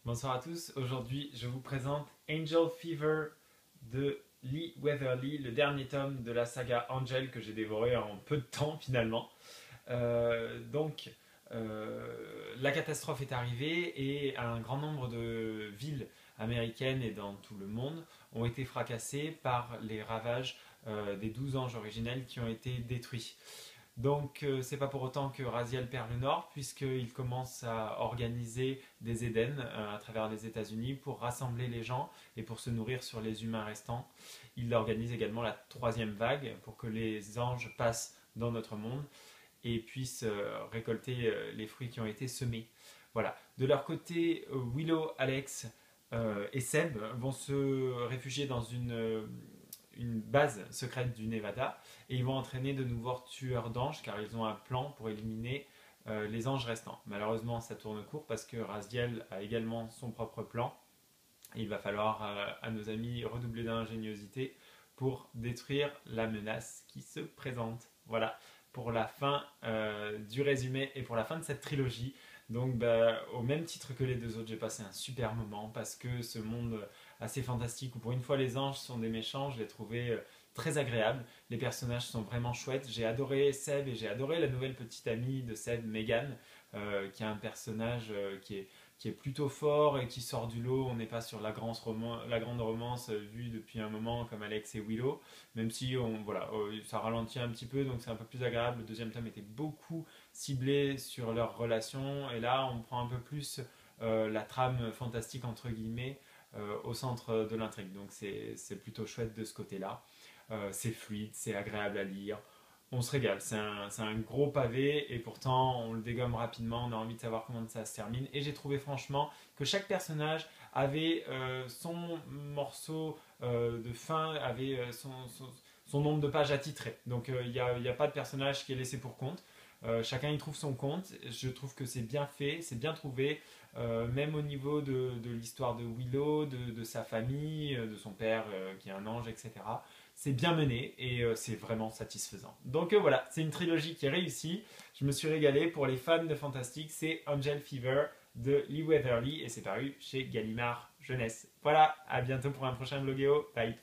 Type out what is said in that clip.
Bonsoir à tous, aujourd'hui je vous présente Angel Fever de Lee Weatherly, le dernier tome de la saga Angel que j'ai dévoré en peu de temps finalement. Donc la catastrophe est arrivée et un grand nombre de villes américaines et dans tout le monde ont été fracassées par les ravages des 12 anges originels qui ont été détruits. Donc c'est pas pour autant que Raziel perd le nord, puisqu'il commence à organiser des Éden à travers les États-Unis pour rassembler les gens et pour se nourrir sur les humains restants. Il organise également la troisième vague pour que les anges passent dans notre monde et puissent récolter les fruits qui ont été semés. Voilà. De leur côté, Willow, Alex et Seb vont se réfugier dans une base secrète du Nevada et ils vont entraîner de nouveaux tueurs d'anges car ils ont un plan pour éliminer les anges restants. Malheureusement, ça tourne court parce que Raziel a également son propre plan. Et il va falloir à nos amis redoubler d'ingéniosité pour détruire la menace qui se présente. Voilà pour la fin du résumé et pour la fin de cette trilogie. Donc au même titre que les deux autres, j'ai passé un super moment parce que ce monde assez fantastique où pour une fois les anges sont des méchants, je l'ai trouvé très agréable. Les personnages sont vraiment chouettes. J'ai adoré Seb et j'ai adoré la nouvelle petite amie de Seb, Megan, qui est un personnage qui est plutôt fort et qui sort du lot. On n'est pas sur la grande romance vue depuis un moment comme Alex et Willow, même si voilà, ça ralentit un petit peu, donc c'est un peu plus agréable. Le deuxième tome était beaucoup ciblé sur leur relation, et là on prend un peu plus la trame fantastique entre guillemets au centre de l'intrigue, donc c'est plutôt chouette de ce côté-là. C'est fluide, c'est agréable à lire, on se régale, c'est un gros pavé et pourtant on le dégomme rapidement, on a envie de savoir comment ça se termine et j'ai trouvé franchement que chaque personnage avait son morceau de fin, avait son nombre de pages attitrées, donc il n'y a pas de personnage qui est laissé pour compte. Chacun y trouve son compte, je trouve que c'est bien fait, c'est bien trouvé, même au niveau de l'histoire de Willow, de sa famille, de son père qui est un ange, etc. C'est bien mené et c'est vraiment satisfaisant. Donc voilà, c'est une trilogie qui est réussie, je me suis régalé. Pour les fans de Fantastique, c'est Angel Fever de Lee Weatherly et c'est paru chez Gallimard Jeunesse. Voilà, à bientôt pour un prochain vlogéo, bye.